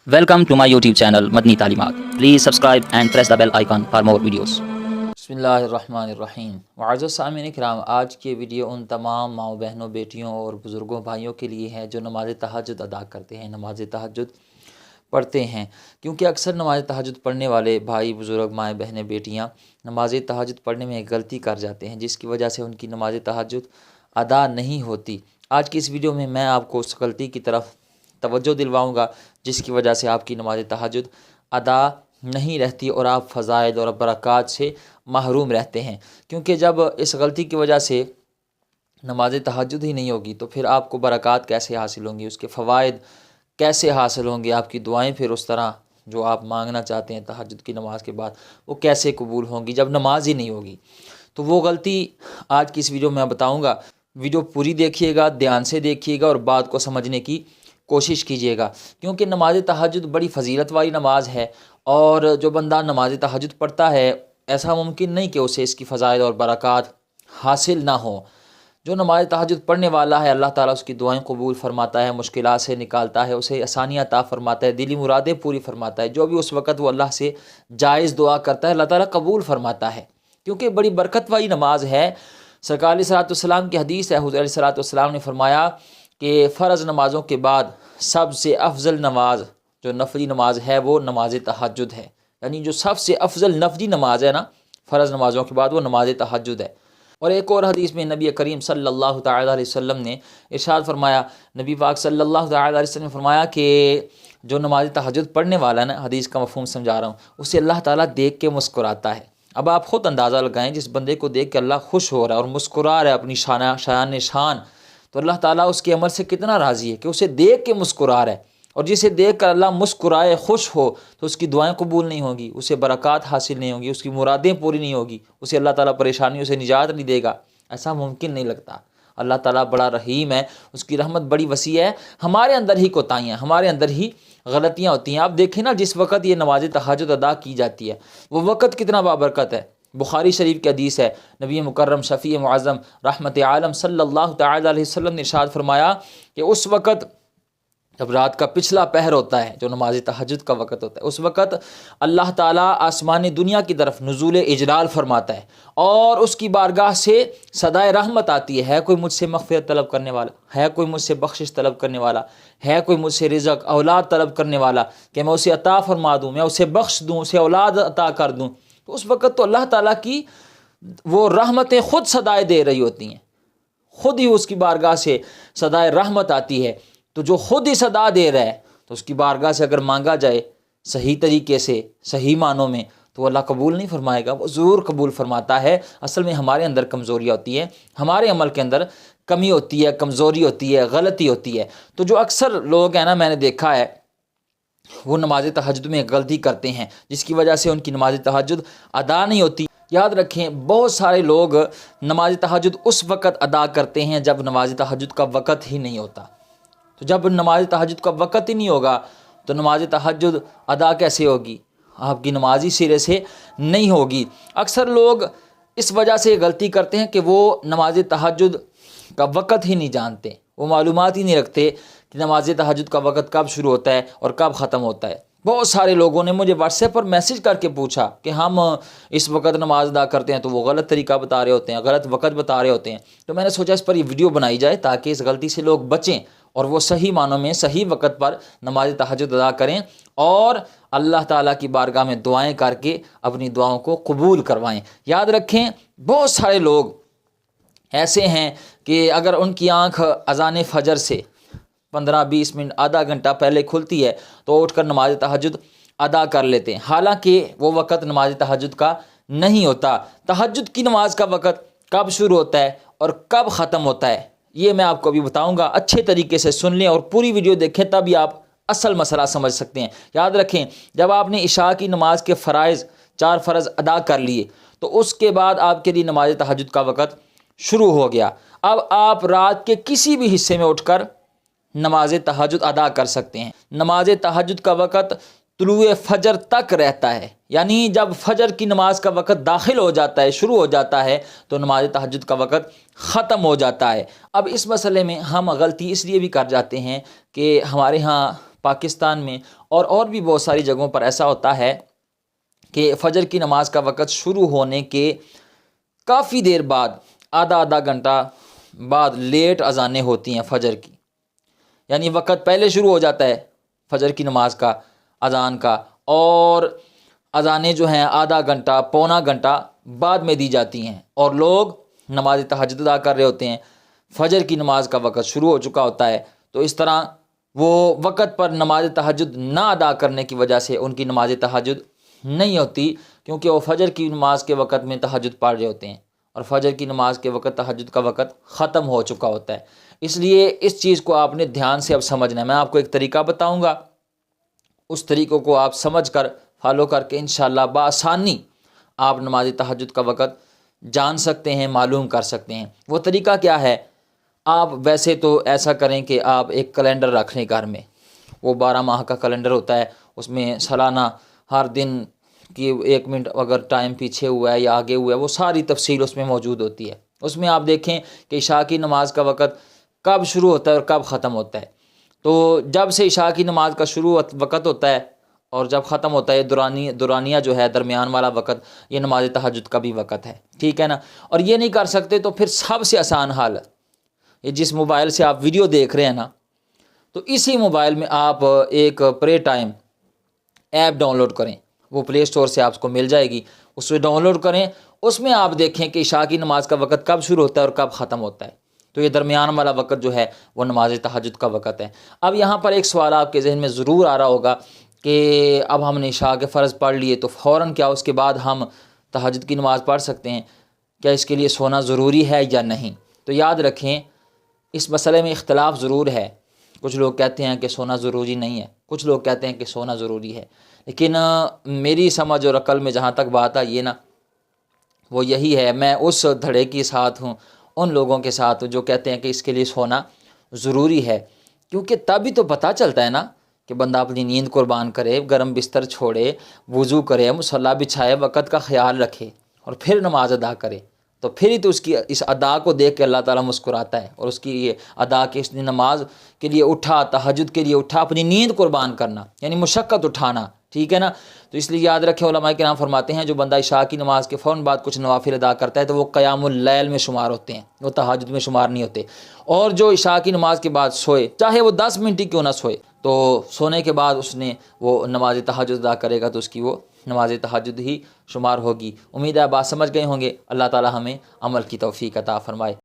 Welcome to my YouTube channel Madni Talimat. Please subscribe and press the bell icon for more videos. बिस्मिल्लाहिर्रहमानिर्रहीम। मुअज़्ज़ज़ सामिईन किराम, आज के video उन तमाम माओ बहनों, बेटियों और बुज़ुर्गों भाइयों के लिए है जो नमाज तहज्जुद अदा करते हैं, नमाज तहज्जुद पढ़ते हैं। क्योंकि अक्सर नमाज तहज्जुद पढ़ने वाले भाई, बुज़ुर्ग, माएँ, बहनें, बेटियाँ नमाज तहज्जुद पढ़ने में एक गलती कर जाते हैं, जिसकी वजह से उनकी नमाज तहज्जुद अदा नहीं होती। आज की इस वीडियो में मैं आपको उस गलती की तरफ तवज्जो दिलवाऊँगा जिसकी वजह से आपकी नमाज तहज्जुद अदा नहीं रहती और आप फ़ज़ाइल और बरक़ात से महरूम रहते हैं। क्योंकि जब इस गलती की वजह से नमाज तहज्जुद ही नहीं होगी तो फिर आपको बरक़ात कैसे हासिल होंगी, उसके फ़वाइद कैसे हासिल होंगे, आपकी दुआएं फिर उस तरह जो आप मांगना चाहते हैं तहज्जुद की नमाज के बाद वो कैसे कबूल होंगी जब नमाज ही नहीं होगी। तो वो गलती आज की इस वीडियो में मैं बताऊँगा। वीडियो पूरी देखिएगा, ध्यान से देखिएगा और बात को समझने की कोशिश कीजिएगा। क्योंकि नमाज तहज्जुद बड़ी फ़जीलत वाली नमाज है और जो बंदा नमाज तहज्जुद पढ़ता है ऐसा मुमकिन नहीं कि उसे इसकी फ़ज़ाइल और बरक़ात हासिल ना हो। जो नमाज तहज्जुद पढ़ने वाला है अल्लाह ताला उसकी दुआएं कबूल फ़रमाता है, मुश्किलात से निकालता है, उसे आसानियाँ अता फ़रमाता है, दिली मुरादें पूरी फ़रमाता है। जो भी उस वक़्त वो अल्लाह से जायज़ दुआ करता है अल्लाह ताला कबूल फ़रमाता है। क्योंकि बड़ी बरकत वाली नमाज है। सरकार अलैहिस्सलाम की हदीस है, हुज़ूर अलैहिस्सलाम ने फरमाया कि फ़र्ज़ नमाज़ों के बाद सबसे अफजल नमाज जो नफली नमाज है वो नमाज तहज्जुद है। यानी जो सबसे अफजल नफली नमाज है ना फ़र्ज़ नमाज़ों के बाद वो नमाज तहज्जुद है। और एक और हदीस में नबी करीम सल्लल्लाहु तआला अलैहि वसल्लम ने इरशाद फरमाया, नबी पाक सल्लल्लाहु तआला अलैहि वसल्लम ने फरमाया कि जो नमाज तहज्जुद पढ़ने वाला है ना, हदीस का मफ़हूम समझा रहा हूँ, उसे अल्लाह ताला देख के मुस्कुराता है। अब आप ख़ुद अंदाज़ा लगाएं, जिस बंदे को देख के अल्लाह खुश हो रहा है और मुस्कुरा रहा है अपनी शान, तो अल्लाह ताला उसके अमल से कितना राज़ी है कि उसे देख के मुस्कुरा रहा है। और जिसे देख कर अल्लाह मुस्कुराए, खुश हो, तो उसकी दुआएं कबूल नहीं होगी, उसे बरक़ात हासिल नहीं होगी, उसकी मुरादें पूरी नहीं होगी, उसे अल्लाह ताला परेशानियों से निजात नहीं देगा। ऐसा मुमकिन नहीं लगता। अल्लाह ताला बड़ा रहीम है, उसकी रहमत बड़ी वसी है। हमारे अंदर ही कोताहियाँ, हमारे अंदर ही गलतियाँ होती हैं। आप देखें ना, जिस वक़्त ये नमाज तहज्जुद अदा की जाती है वो वक़्त कितना बाबरकत है। बुखारी शरीफ की हदीस है, नबी मुकर्रम शफ़ी मुअज़्ज़म रहमत आलम सल्लल्लाहु तआला अलैहि वसल्लम ने इरशाद फरमाया कि उस वक़्त जब रात का पिछला पहर होता है, जो नमाज तहज्जुद का वक़्त होता है, उस वक़्त अल्लाह ताला आसमानी दुनिया की तरफ नुज़ूल इजलाल फरमाता है और उसकी बारगाह से सदाए रहमत आती है कोई मुझसे मग़फ़िरत तलब करने वाला, है कोई मुझसे बख्शिश तलब करने वाला, है कोई मुझसे रिज़्क़ औलाद तलब करने वाला कि मैं उसे अता फरमा दूँ, मैं उसे बख्श दूँ, उसे औलाद अता कर दूँ। तो उस वक़्त तो अल्लाह ताला की वो रहमतें ख़ुद सदाए दे रही होती हैं, ख़ुद ही उसकी बारगाह से सदाए रहमत आती है। तो जो खुद ही सदा दे रहा है तो उसकी बारगाह से अगर मांगा जाए सही तरीके से, सही मानों में, तो अल्लाह कबूल नहीं फरमाएगा, वो ज़रूर कबूल फरमाता है। असल में हमारे अंदर कमज़ोरियाँ होती हैं, हमारे अमल के अंदर कमी होती है, कमज़ोरी होती है, गलती होती है। तो जो अक्सर लोग हैं ना, मैंने देखा है वो नमाज तहज्जुद में गलती करते हैं जिसकी वजह से उनकी नमाज तहज्जुद अदा नहीं होती। याद रखें, बहुत सारे लोग नमाज तहज्जुद उस वक़्त अदा करते हैं जब नमाज तहज्जुद का वक़्त ही नहीं होता। तो जब नमाज तहज्जुद का वक़्त ही नहीं होगा तो नमाज तहज्जुद अदा कैसे होगी? आपकी नमाज ही सिरे से नहीं होगी। अक्सर लोग इस वजह से गलती करते हैं कि वो नमाज तहज्जुद का वक़्त ही नहीं जानते, वो मालूमात ही नहीं रखते कि नमाज तहज्जुद का वक़्त कब शुरू होता है और कब ख़त्म होता है। बहुत सारे लोगों ने मुझे व्हाट्सएप पर मैसेज करके पूछा कि हम इस वक्त नमाज अदा करते हैं तो वो गलत तरीका बता रहे होते हैं, गलत वक़्त बता रहे होते हैं। तो मैंने सोचा इस पर ये वीडियो बनाई जाए ताकि इस गलती से लोग बचें और वो सही मानों में सही वक़्त पर नमाज तहज्जुद अदा करें और अल्लाह ताला की बारगाह में दुआएं करके अपनी दुआओं को कबूल करवाएं। याद रखें, बहुत सारे लोग ऐसे हैं कि अगर उनकी आँख अज़ान फ़जर से 15-20 मिनट, आधा घंटा पहले खुलती है तो उठकर नमाज तहज्जुद अदा कर लेते हैं, हालांकि वो वक़्त नमाज तहज्जुद का नहीं होता। तहज्जुद की नमाज का वक़्त कब शुरू होता है और कब ख़त्म होता है ये मैं आपको अभी बताऊंगा। अच्छे तरीके से सुन लें और पूरी वीडियो देखें, तभी आप असल मसला समझ सकते हैं। याद रखें, जब आपने इशा की नमाज के फ़राइज़ 4 फ़र्ज़ अदा कर लिए तो उसके बाद आपके लिए नमाज तहज्जुद का वक़्त शुरू हो गया। अब आप रात के किसी भी हिस्से में उठकर नमाज तहज्जुद अदा कर सकते हैं। नमाज तहज्जुद का वक़्त तुलुए फ़जर तक रहता है, यानी जब फ़जर की नमाज का वक़्त दाखिल हो जाता है, शुरू हो जाता है, तो नमाज तहज्जुद का वक़्त ख़त्म हो जाता है। अब इस मसले में हम गलती इसलिए भी कर जाते हैं कि हमारे यहाँ پاکستان میں اور بھی بہت ساری جگہوں پر ایسا ہوتا ہے کہ فجر کی نماز کا وقت شروع ہونے کے کافی دیر بعد آدھا گھنٹہ بعد لیٹ اذانیں ہوتی ہیں فجر کی، یعنی وقت پہلے شروع ہو جاتا ہے فجر کی نماز کا، اذان کا، اور اذانیں جو ہیں آدھا گھنٹہ پونا گھنٹہ بعد میں دی جاتی ہیں، اور لوگ نماز تہجد ادا کر رہے ہوتے ہیں، فجر کی نماز کا وقت شروع ہو چکا ہوتا ہے۔ تو اس طرح وہ وقت پر نماز تہجد نہ ادا کرنے کی وجہ سے ان کی نماز تہجد نہیں ہوتی، کیونکہ وہ فجر کی نماز کے وقت میں تہجد پڑھ رہے ہوتے ہیں، اور فجر کی نماز کے وقت تہجد کا وقت ختم ہو چکا ہوتا ہے۔ اس لیے اس چیز کو آپ نے دھیان سے اب سمجھنا ہے۔ میں آپ کو ایک طریقہ بتاؤں گا، اس طریقوں کو آپ سمجھ کر فالو کر کے انشاءاللہ بآسانی آپ نماز تہجد کا وقت جان سکتے ہیں، معلوم کر سکتے ہیں۔ وہ طریقہ کیا ہے؟ آپ ویسے تو ایسا کریں کہ آپ ایک کیلنڈر رکھ لیں گھر میں، وہ 12 ماہ کا کیلنڈر ہوتا ہے، اس میں سالانہ ہر دن کی 1 منٹ اگر ٹائم پیچھے ہوا ہے یا آگے ہوا ہے وہ ساری تفصیل اس میں موجود ہوتی ہے۔ اس میں آپ دیکھیں کہ عشاء کی نماز کا وقت کب شروع ہوتا ہے اور کب ختم ہوتا ہے۔ تو جب سے عشاء کی نماز کا شروع وقت ہوتا ہے اور جب ختم ہوتا ہے دورانیہ جو ہے درمیان والا وقت، یہ نماز تہجد کا بھی وقت ہے، ٹھیک ہے نا۔ اور یہ نہیں کر سکتے تو پھر سب سے آسان حال، یہ جس موبائل سے آپ ویڈیو دیکھ رہے ہیں نا، تو اسی موبائل میں آپ ایک پرے ٹائم ایپ ڈاؤن لوڈ کریں، وہ پلے اسٹور سے آپ کو مل جائے گی، اس سے ڈاؤن لوڈ کریں، اس میں آپ دیکھیں کہ عشاء کی نماز کا وقت کب شروع ہوتا ہے اور کب ختم ہوتا ہے۔ تو یہ درمیان والا وقت جو ہے وہ نماز تہجد کا وقت ہے۔ اب یہاں پر ایک سوال آپ کے ذہن میں ضرور آ رہا ہوگا کہ اب ہم نے عشاء کے فرض پڑھ لیے تو فوراً کیا اس کے بعد ہم تہجد کی نماز پڑھ سکتے ہیں؟ کیا اس کے لیے سونا ضروری ہے یا نہیں؟ تو یاد رکھیں اس مسئلے میں اختلاف ضرور ہے، کچھ لوگ کہتے ہیں کہ سونا ضروری نہیں ہے، کچھ لوگ کہتے ہیں کہ سونا ضروری ہے، لیکن میری سمجھ اور عقل میں جہاں تک بات آئی ہے نا، وہ یہی ہے، میں اس دھڑے کے ساتھ ہوں، ان لوگوں کے ساتھ جو کہتے ہیں کہ اس کے لیے سونا ضروری ہے، کیونکہ تبھی تو پتہ چلتا ہے نا کہ بندہ اپنی نیند قربان کرے، گرم بستر چھوڑے، وضو کرے، مصلی بچھائے، وقت کا خیال رکھے اور پھر نماز ادا کرے، تو پھر ہی تو اس کی اس ادا کو دیکھ کے اللہ تعالیٰ مسکراتا ہے، اور اس کی یہ ادا کے اس نے نماز کے لیے اٹھا، تہجد کے لیے اٹھا، اپنی نیند قربان کرنا یعنی مشقت اٹھانا، ٹھیک ہے نا۔ تو اس لیے یاد رکھیں، علماء کرام فرماتے ہیں جو بندہ عشاء کی نماز کے فوراً بعد کچھ نوافل ادا کرتا ہے تو وہ قیام اللیل میں شمار ہوتے ہیں، وہ تہجد میں شمار نہیں ہوتے۔ اور جو عشاء کی نماز کے بعد سوئے، چاہے وہ 10 منٹ ہی کیوں نہ سوئے، تو سونے کے بعد اس نے وہ نماز تہجد ادا کرے گا تو اس کی وہ نماز تہجد ہی شمار ہوگی۔ امید ہے بات سمجھ گئے ہوں گے۔ اللہ تعالی ہمیں عمل کی توفیق عطا فرمائے۔